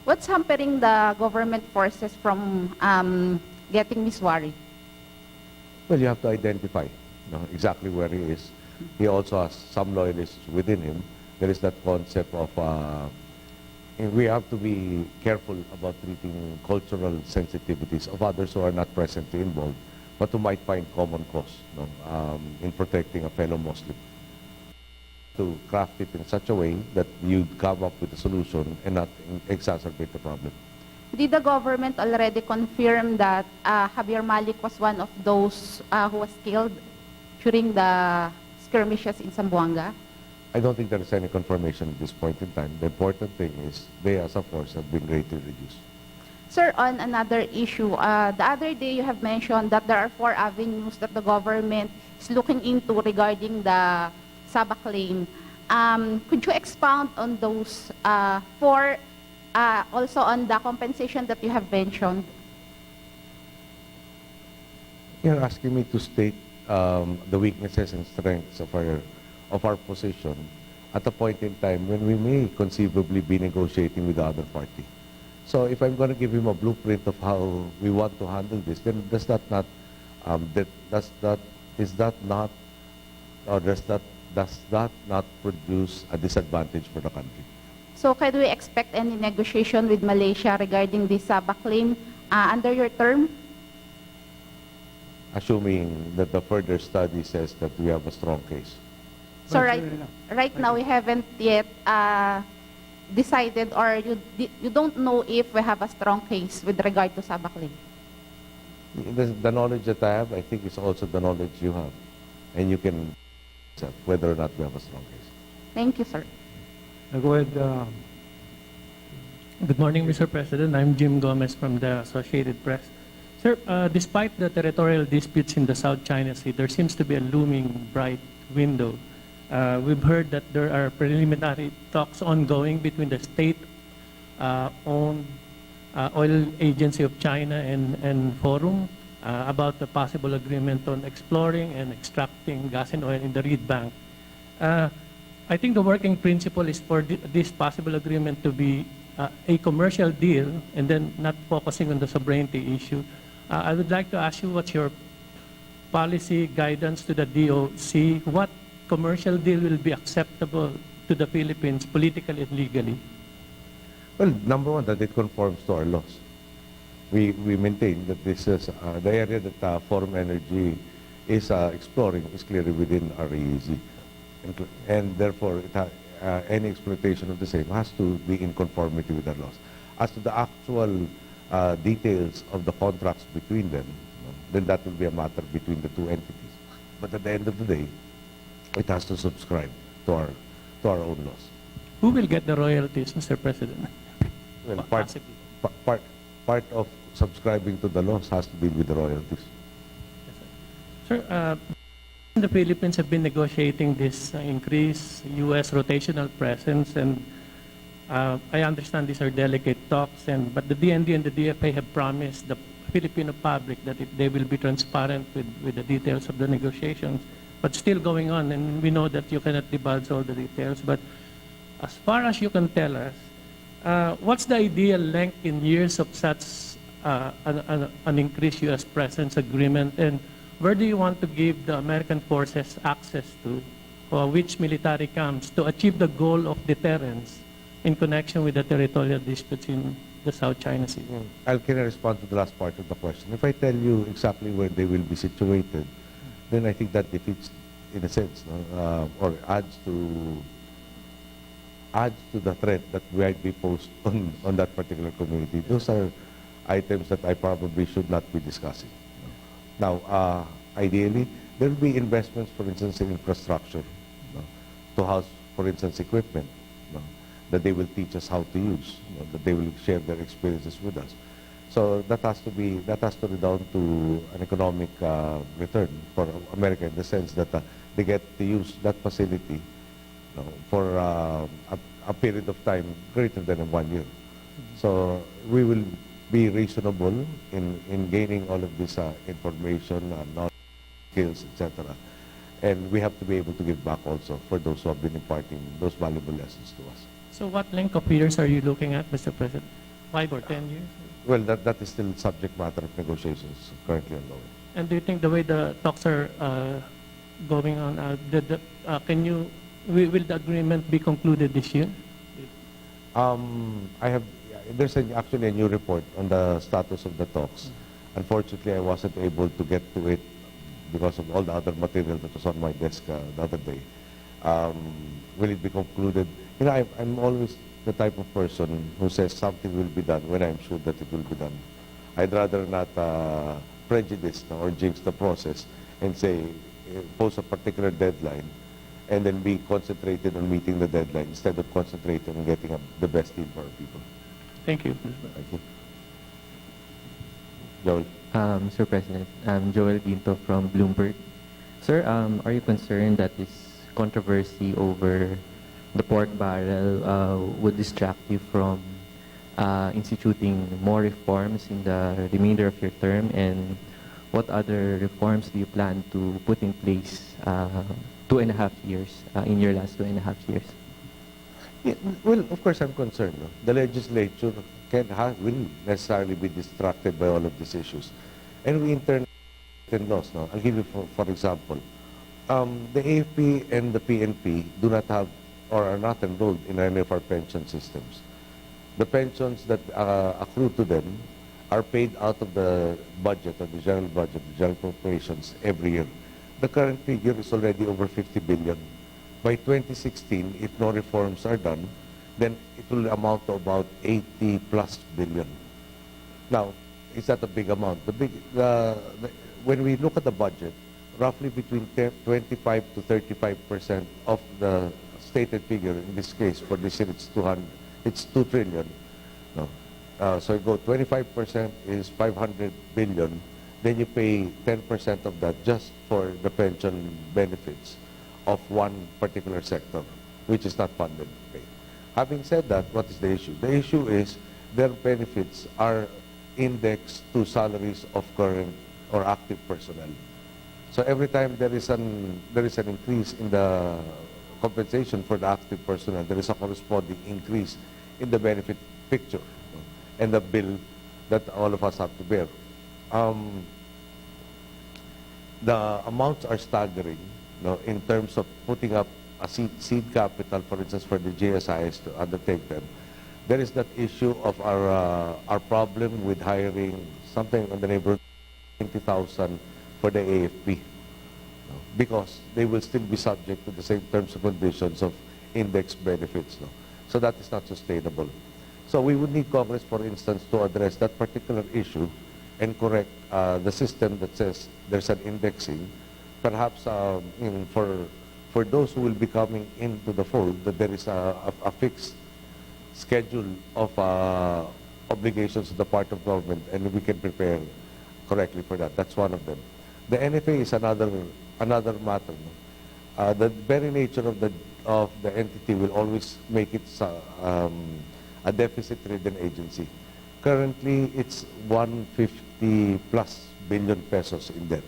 What's hampering the government forces from getting Miss Wari? Well, you have to identify exactly where he is. He also has some loyalists within him. There is that concept of we have to be careful about treating cultural sensitivities of others who are not presently involved, but who might find common cause in protecting a fellow Muslim. To craft it in such a way that you'd come up with a solution and not exacerbate the problem. Did the government already confirm that Javier Malik was one of those who was killed during the skirmishes in Zamboanga? I don't think there is any confirmation at this point in time. The important thing is they as a force have been greatly reduced. Sir, on another issue, the other day you have mentioned that there are 4 avenues that the government is looking into regarding the Sabah claim. Could you expound on those 4, also on the compensation that you have mentioned? You're asking me to state the weaknesses and strengths of our position at a point in time when we may conceivably be negotiating with the other party. So if I'm going to give him a blueprint of how we want to handle this, then does that not produce a disadvantage for the country? So can we expect any negotiation with Malaysia regarding the Sabah claim under your term? Assuming that the further study says that we have a strong case. So right now we haven't yet decided, or you don't know if we have a strong case with regard to Sabah claim. The knowledge that I have, I think, is also the knowledge you have, and you can accept whether or not we have a strong case. Thank you, sir. Go ahead. Good morning, Mr. President. I'm Jim Gomez from the Associated Press. Sir, despite the territorial disputes in the South China Sea, there seems to be a looming bright window. We've heard that there are preliminary talks ongoing between the state-owned oil agency of China and Forum about the possible agreement on exploring and extracting gas and oil in the Reed Bank. I think the working principle is for this possible agreement to be a commercial deal and then not focusing on the sovereignty issue. I would like to ask you what's your policy guidance to the DOC. What commercial deal will be acceptable to the Philippines politically and legally? Well, number one, that it conforms to our laws. We maintain that this is the area that Forum Energy is exploring is clearly within our EEZ. And therefore, any exploitation of the same has to be in conformity with our laws. As to the actual details of the contracts between them, then that will be a matter between the two entities. But at the end of the day, it has to subscribe to our own laws. Who will get the royalties, Mr. President? Well, part of subscribing to the laws has to be with the royalties. Yes, sir. The Philippines have been negotiating this increased U.S. rotational presence, and I understand these are delicate talks, but the DND and the DFA have promised the Filipino public that they will be transparent with the details of the negotiations, but still going on, and we know that you cannot divulge all the details. But as far as you can tell us, what's the ideal length in years of such an increased U.S. presence agreement, and where do you want to give the American forces access to, or which military camps, to achieve the goal of deterrence in connection with the territorial disputes in the South China Sea? Can I respond to the last part of the question? If I tell you exactly where they will be situated, then I think that defeats, in a sense, or adds to the threat that might be posed on that particular community. Those are items that I probably should not be discussing. Now, ideally, there will be investments, for instance, in infrastructure, to house, for instance, equipment, that they will teach us how to use, that they will share their experiences with us. So that has to redound to an economic return for America, in the sense that they get to use that facility for a period of time greater than 1 year. So we will be reasonable in gaining all of this information, knowledge, skills, etc. And we have to be able to give back also for those who have been imparting those valuable lessons to us. So what length of years are you looking at, Mr. President? 5 or 10 years? Well, that is still subject matter of negotiations currently ongoing. And do you think the way the talks are going on, will the agreement be concluded this year? There's actually a new report on the status of the talks. Unfortunately, I wasn't able to get to it because of all the other material that was on my desk the other day. Will it be concluded? You know, I'm always the type of person who says something will be done when I'm sure that it will be done. I'd rather not prejudice or jinx the process and say, pose a particular deadline and then be concentrated on meeting the deadline instead of concentrating on getting the best deal for our people. Thank you. Thank you. Joel. Mr. President, I'm Joel Pinto from Bloomberg. Sir, are you concerned that this controversy over the pork barrel would distract you from instituting more reforms in the remainder of your term? And what other reforms do you plan to put in place 2.5 years, in your last 2.5 years? Yeah, well, of course, I'm concerned. No? The legislature will necessarily be distracted by all of these issues. And we internally laws. No? I'll give you, for example, the AFP and the PNP do not have or are not enrolled in any of our pension systems. The pensions that accrue to them are paid out of the budget, of the general budget, the general appropriations every year. The current figure is already over 50 billion. By 2016, if no reforms are done, then it will amount to about 80 plus billion. Now, is that a big amount? When we look at the budget, roughly between 25 to 35% of the stated figure, in this case, for this year, it's 2 trillion. No. So you go 25% is 500 billion, then you pay 10% of that just for the pension benefits of one particular sector, which is not funded. Okay. Having said that, what is the issue? The issue is their benefits are indexed to salaries of current or active personnel. So every time there is an increase in the compensation for the active personnel, there is a corresponding increase in the benefit picture and the bill that all of us have to bear. The amounts are staggering, in terms of putting up a seed capital, for instance, for the GSIs to undertake them. There is that issue of our problem with hiring something in the neighborhood of 20,000 for the AFP, because they will still be subject to the same terms and conditions of index benefits. So that is not sustainable. So we would need Congress, for instance, to address that particular issue and correct the system that says there's an indexing. Perhaps for those who will be coming into the fold, that there is a fixed schedule of obligations on the part of government, and we can prepare correctly for that. That's one of them. The NFA is another matter. The very nature of the entity will always make it a deficit-ridden agency. Currently, it's 150 plus billion pesos in debt.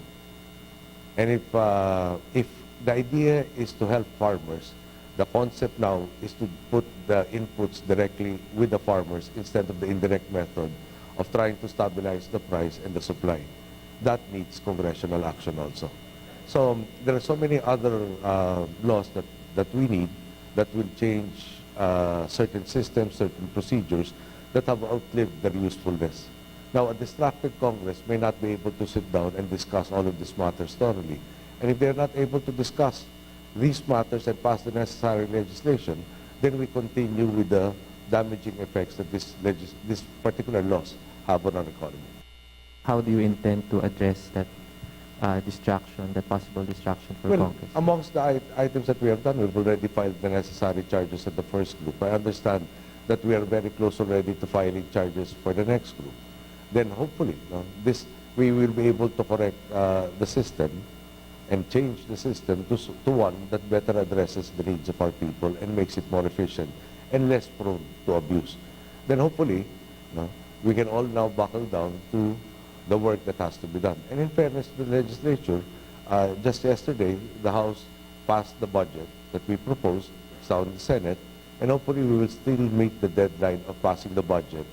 And if the idea is to help farmers, the concept now is to put the inputs directly with the farmers instead of the indirect method of trying to stabilize the price and the supply. That needs congressional action also. So there are so many other laws that we need that will change certain systems, certain procedures that have outlived their usefulness. Now, a distracted Congress may not be able to sit down and discuss all of these matters thoroughly. And if they're not able to discuss these matters and pass the necessary legislation, then we continue with the damaging effects that this particular laws have on our economy. How do you intend to address that distraction, that possible distraction for Congress? Amongst the items that we have done, we've already filed the necessary charges at the first group. I understand that we are very close already to filing charges for the next group. Then hopefully, we will be able to correct the system and change the system to one that better addresses the needs of our people and makes it more efficient and less prone to abuse. Then hopefully, we can all now buckle down to the work that has to be done. And in fairness to the legislature, just yesterday, the House passed the budget that we proposed. It's down in the Senate, and hopefully we will still meet the deadline of passing the budget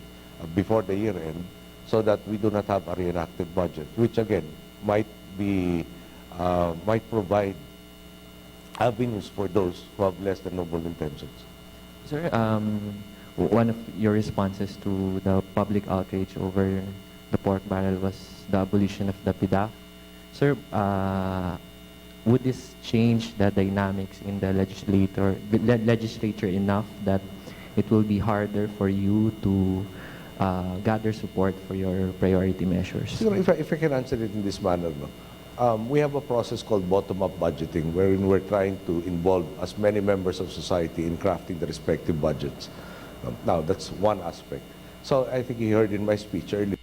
before the year end, so that we do not have a reenacted budget, which again might provide avenues for those who have less than noble intentions. Sir, one of your responses to the public outrage over the pork barrel was the abolition of the PDAF. Sir, would this change the dynamics in the legislature enough that it will be harder for you to gather support for your priority measures? Siguro, if I can answer it in this manner, no? We have a process called bottom-up budgeting, wherein we're trying to involve as many members of society in crafting the respective budgets. Now, that's one aspect. So I think you heard in my speech earlier,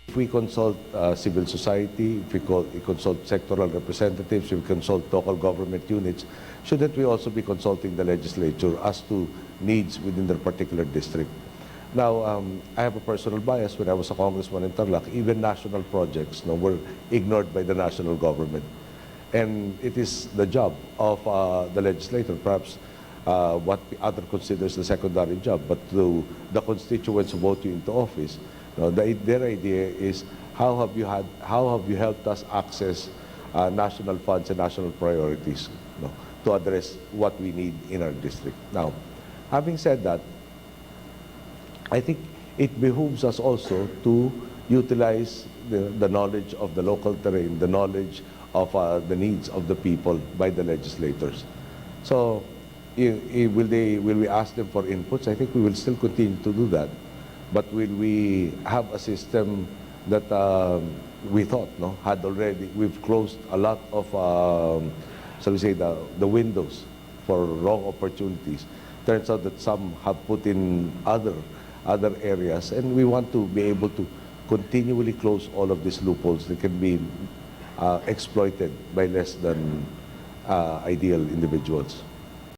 if we consult civil society, if we consult sectoral representatives, if we consult local government units, shouldn't we also be consulting the legislature as to needs within their particular district? Now, I have a personal bias. When I was a congressman in Tarlac, even national projects were ignored by the national government. And it is the job of the legislator, perhaps what the other considers the secondary job, but to the constituents who vote you into office, their idea is how have you helped us access national funds and national priorities to address what we need in our district. Now, having said that, I think it behooves us also to utilize the knowledge of the local terrain, the knowledge of the needs of the people by the legislators. So, will we ask them for inputs? I think we will still continue to do that. But will we have a system that we thought had already, we've closed a lot of, shall we say, the windows for wrong opportunities. Turns out that some have put in other areas, and we want to be able to continually close all of these loopholes that can be exploited by less than ideal individuals.